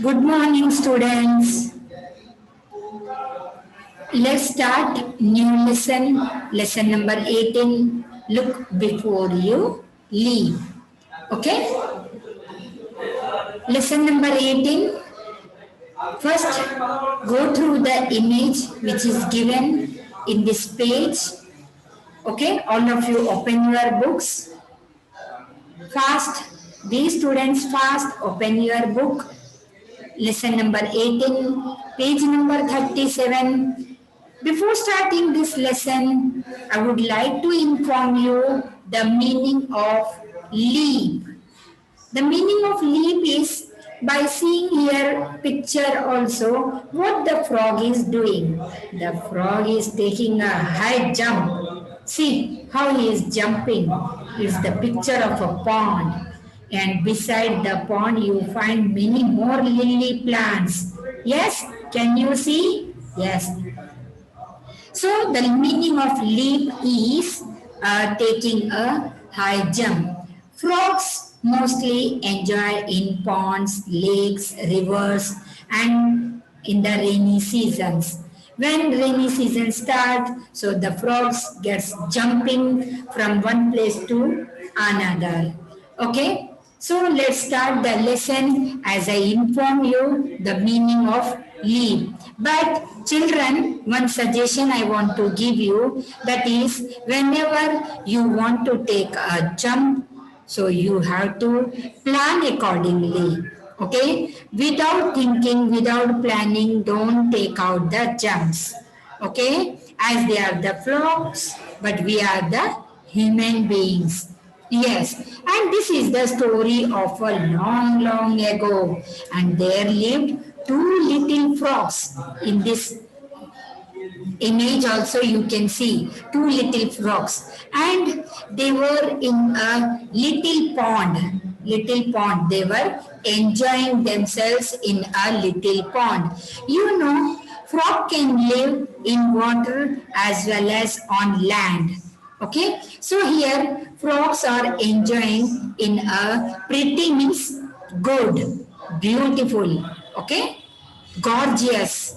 Good morning, students. Let's start new lesson. Lesson number 18. Look before you leave. Okay? Lesson number 18. First, go through the image which is given in this page. Okay? All of you open your books. Fast. These students fast. Open your book. Lesson number 18, page number 37. Before starting this lesson, I would like to inform you the meaning of leap. The meaning of leap is by seeing here picture also what the frog is doing. The frog is taking a high jump. See how he is jumping. It's the picture of a pond. And beside the pond you find many more lily plants. Yes, can you see? Yes. So the meaning of leap is taking a high jump. Frogs mostly enjoy in ponds, lakes, rivers, and in the rainy seasons. When rainy season starts, so the frogs gets jumping from one place to another. Okay, so let's start the lesson as I inform you the meaning of leap. But children, one suggestion I want to give you, that is whenever you want to take a jump, so you have to plan accordingly. Okay, without thinking, without planning, don't take out the jumps. Okay, as they are the frogs, but we are the human beings. Yes, and this is the story of a long, long ago, and there lived two little frogs. In this image also you can see two little frogs, and they were in a little pond. They were enjoying themselves in a little pond. You know, frog can live in water as well as on land. Okay, so here frogs are enjoying in a pretty means good, beautiful, okay, gorgeous.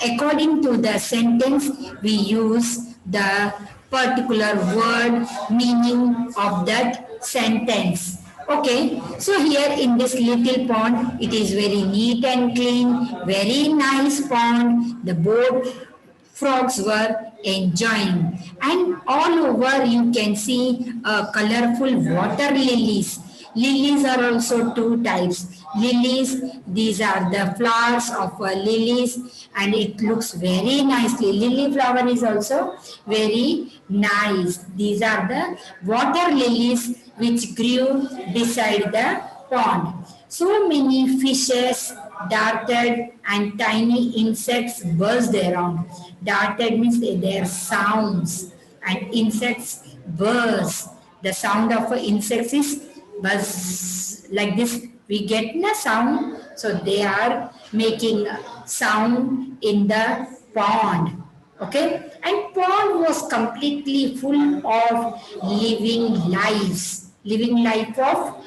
According to the sentence, we use the particular word meaning of that sentence. Okay, so here in this little pond, it is very neat and clean, very nice pond. The both frogs were enjoying, and all over you can see colorful water lilies. Lilies are also two types. Lilies, these are the flowers of lilies, and it looks very nicely. Lily flower is also very nice. These are the water lilies which grew beside the pond. So many fishes darted and tiny insects buzzed around. Darted means their sounds, and insects buzz. The sound of insects is buzz, like this. We get the sound, so they are making sound in the pond. Okay, and pond was completely full of living life of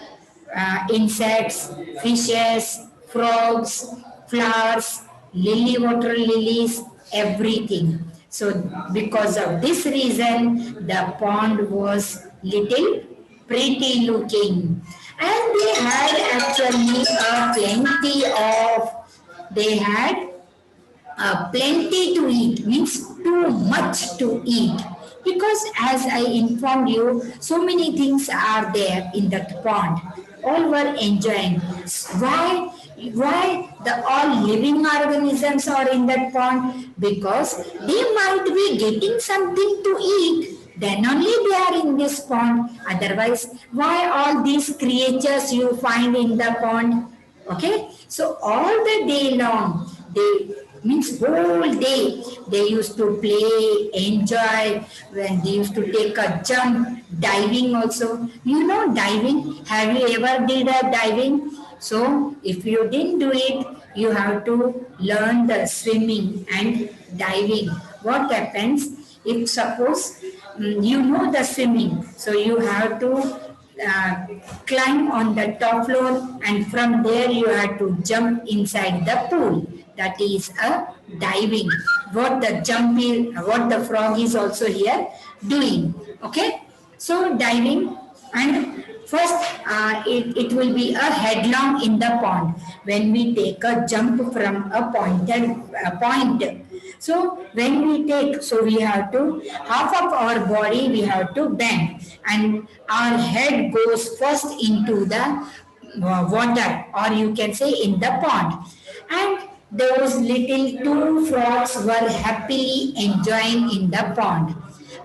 insects, fishes, frogs, flowers, water lilies, everything. So because of this reason, the pond was little pretty looking. And they had plenty to eat, means too much to eat, because as I informed you, so many things are there in that pond. All were enjoying. Why the all living organisms are in that pond? Because they might be getting something to eat, then only they are in this pond. Otherwise, why all these creatures you find in the pond? Okay, so all the day long, they means whole day they used to play, enjoy, when they used to take a jump, diving also. You know diving? Have you ever did a diving? So if you didn't do it, you have to learn the swimming and diving. What happens if suppose you know the swimming, so you have to uh, climb on the top floor, and from there you have to jump inside the pool. That is a diving. What the frog is also here doing. Okay, so diving, and first it will be a headlong in the pond when we take a jump from a point. So when we take, so we have to, half of our body we have to bend, and our head goes first into the water, or you can say in the pond. And those little two frogs were happily enjoying in the pond,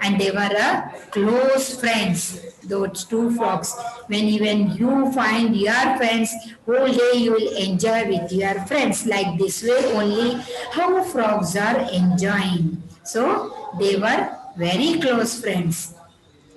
and they were close friends, those two frogs. When you find your friends, whole day you will enjoy with your friends. Like this way only how frogs are enjoying. So they were very close friends.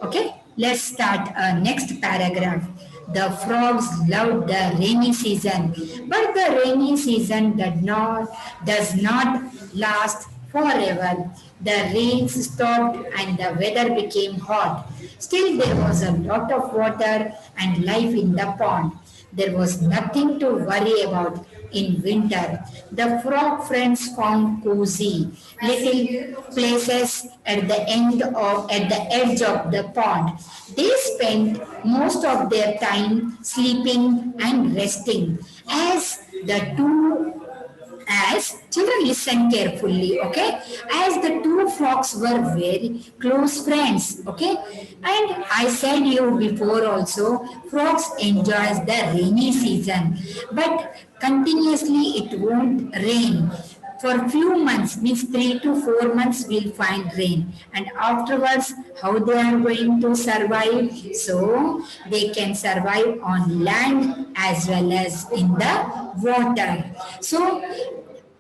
Okay, let's start next paragraph. The frogs loved the rainy season, but the rainy season does not last forever. The rains stopped and the weather became hot. Still, there was a lot of water and life in the pond. There was nothing to worry about in winter. The frog friends found cozy little places at the edge of the pond. They spent most of their time sleeping and resting. The two as children listen carefully, okay, as the two frogs were very close friends, okay, and I said you before also, frogs enjoys the rainy season, but continuously it won't rain. For few months, means 3 to 4 months, we'll find rain, and afterwards how they are going to survive. So they can survive on land as well as in the water. So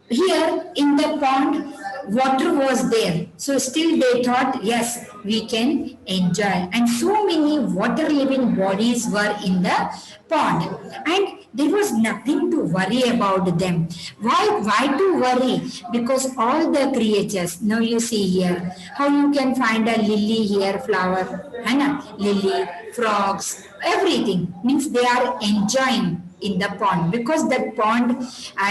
here in the pond, water was there. So still they thought, yes, we can enjoy. And so many water living bodies were in the pond. And there was nothing to worry about them. Why to worry? Because all the creatures, now you see here, how you can find a lily here, flower, Hannah, lily, frogs, everything. Means they are enjoying in the pond, because that pond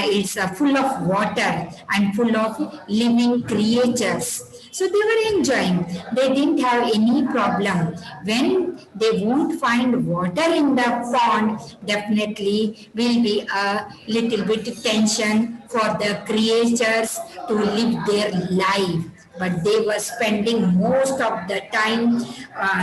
is full of water and full of living creatures. So they were enjoying. They didn't have any problem. When they won't find water in the pond, definitely will be a little bit tension for the creatures to live their life. But they were spending most of the time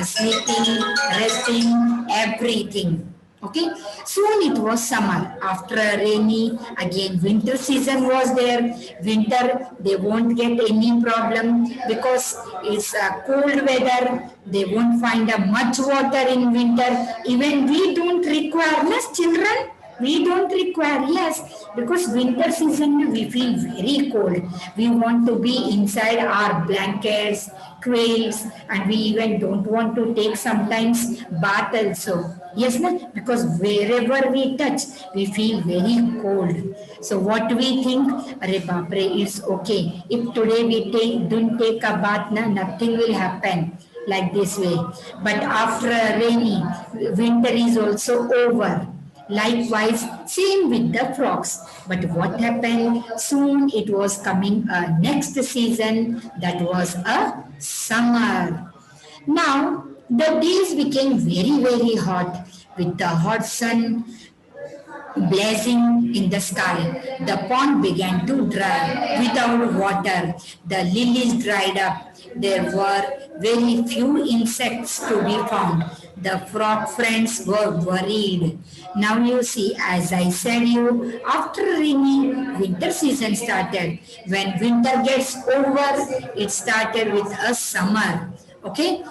sleeping, resting, everything. Okay, soon it was summer. After a rainy, again winter season was there. Winter, they won't get any problem because it's a cold weather. They won't find a much water in winter. Even we don't require less children. We don't require, yes, because winter season we feel very cold. We want to be inside our blankets, quilts, and we even don't want to take sometimes bath also. Yes, na? Because wherever we touch, we feel very cold. So what we think, Arre Bapre, it's okay. If today we don't take a bath, na, nothing will happen like this way. But after a rainy, winter is also over. Likewise, same with the frogs. But what happened? Soon it was coming a next season, that was a summer. Now, the days became very, very hot with the hot sun blazing in the sky. The pond began to dry without water. The lilies dried up. There were very few insects to be found. The frog friends were worried. Now you see, as I said you, after rainy, winter season started. When winter gets over, it started with a summer. Okay,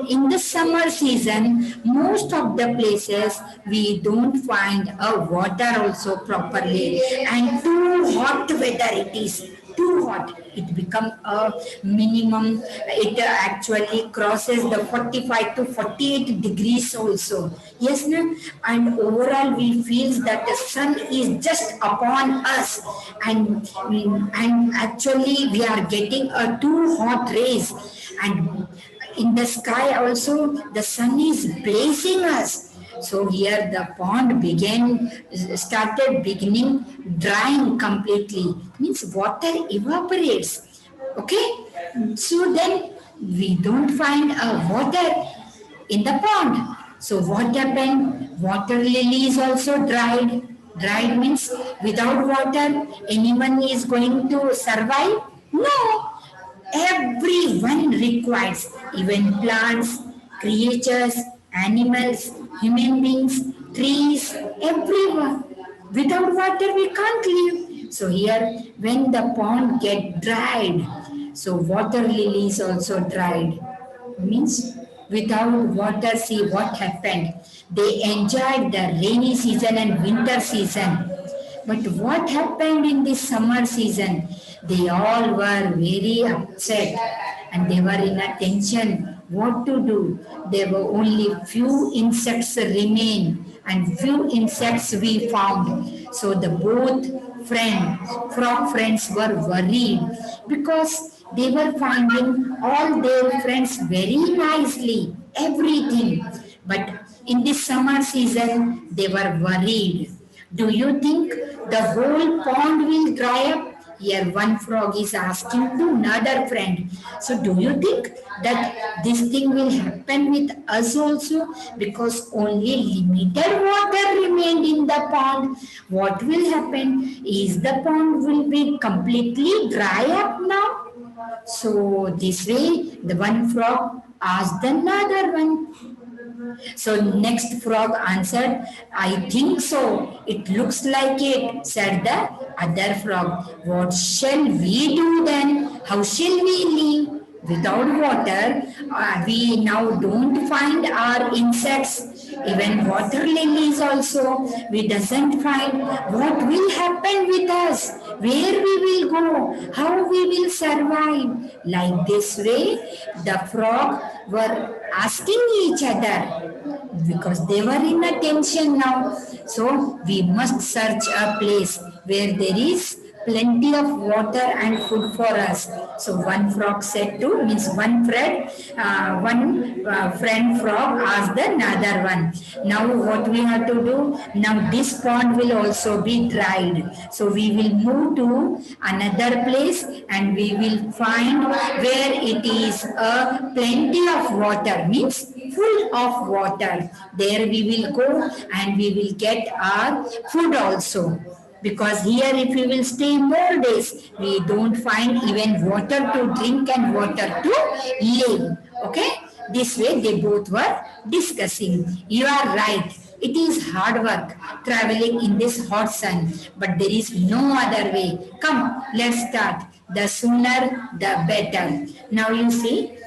in the summer season, most of the places we don't find a water also properly, and too hot weather it is. Too hot, it become a minimum. It actually crosses the 45 to 48 degrees also. Yes, na? And overall we feel that the sun is just upon us, and actually we are getting a too hot rays, and in the sky also the sun is blazing us. So here the pond started beginning drying completely. Means water evaporates. Okay? So then we don't find water in the pond. So what happened? Water lilies also dried. Dried means without water anyone is going to survive? No. Everyone requires, even plants, creatures, animals, human beings, trees, everyone. Without water we can't live. So here when the pond get dried, so water lilies also dried. Means without water, see what happened. They enjoyed the rainy season and winter season. But what happened in the summer season? They all were very upset and they were in a tension what to do. There were only few insects remain and few insects we found. So the both frog friends were worried because they were finding all their friends very nicely, everything. But in this summer season, they were worried. Do you think the whole pond will dry up? Here, one frog is asking to another friend. So, do you think that this thing will happen with us also? Because only limited water remained in the pond. What will happen? Is the pond will be completely dry up now? So, this way, the one frog asked another one. So next frog answered, I think so. It looks like it, said the other frog. What shall we do then? How shall we live? Without water, we now don't find our insects, even water lilies also. We doesn't find what will happen with us, where we will go, how we will survive. Like this way, the frog were asking each other because they were in a tension now. So we must search a place where there is plenty of water and food for us. So one frog said to, means one friend frog asked another one. Now what we have to do? Now this pond will also be dried. So we will move to another place and we will find where it is a plenty of water, means full of water. There we will go and we will get our food also. Because here if we will stay more days, we don't find even water to drink and water to live. Okay? This way they both were discussing. You are right. It is hard work traveling in this hot sun, but there is no other way. Come, let's start. The sooner, the better. Now you see,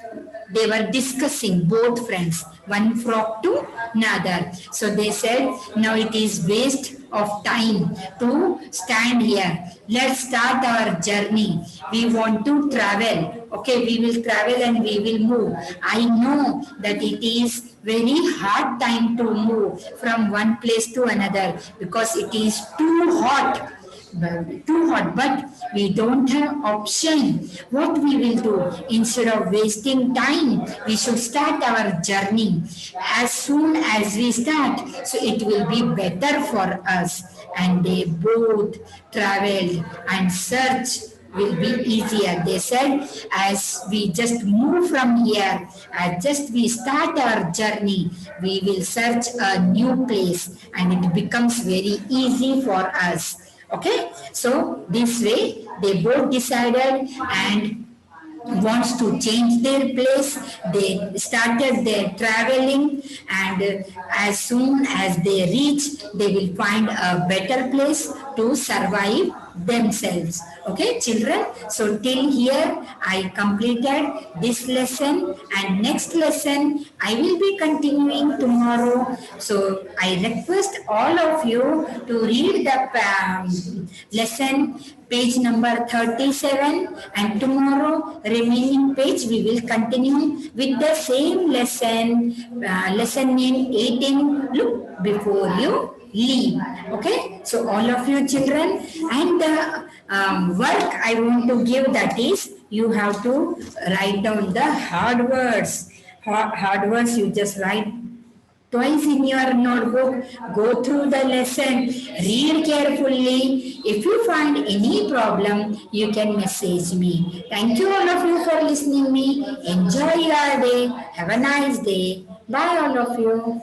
they were discussing, both friends, one frog to another. So they said, now it is waste of time to stand here. Let's start our journey. We want to travel. Okay, we will travel and we will move. I know that it is very hard time to move from one place to another because it is too hot, but we don't have option. What we will do? Instead of wasting time, we should start our journey as soon as we start, so it will be better for us. And they both traveled and search will be easier. They said, as we just move from here, as just we start our journey, we will search a new place and it becomes very easy for us. Okay, so this way they both decided and wants to change their place. They started their traveling and as soon as they reach, they will find a better place to survive themselves. Okay, children, so till here I completed this lesson and next lesson I will be continuing tomorrow. So I request all of you to read the lesson page number 37 and tomorrow remaining page we will continue with the same lesson, lesson name 18, look before you leave. Okay, so all of you children, and the work I want to give, that is you have to write down the hard words. hard words, you just write twice in your notebook, go through the lesson, read carefully. If you find any problem, you can message me. Thank you all of you for listening me. Enjoy your day. Have a nice day. Bye all of you.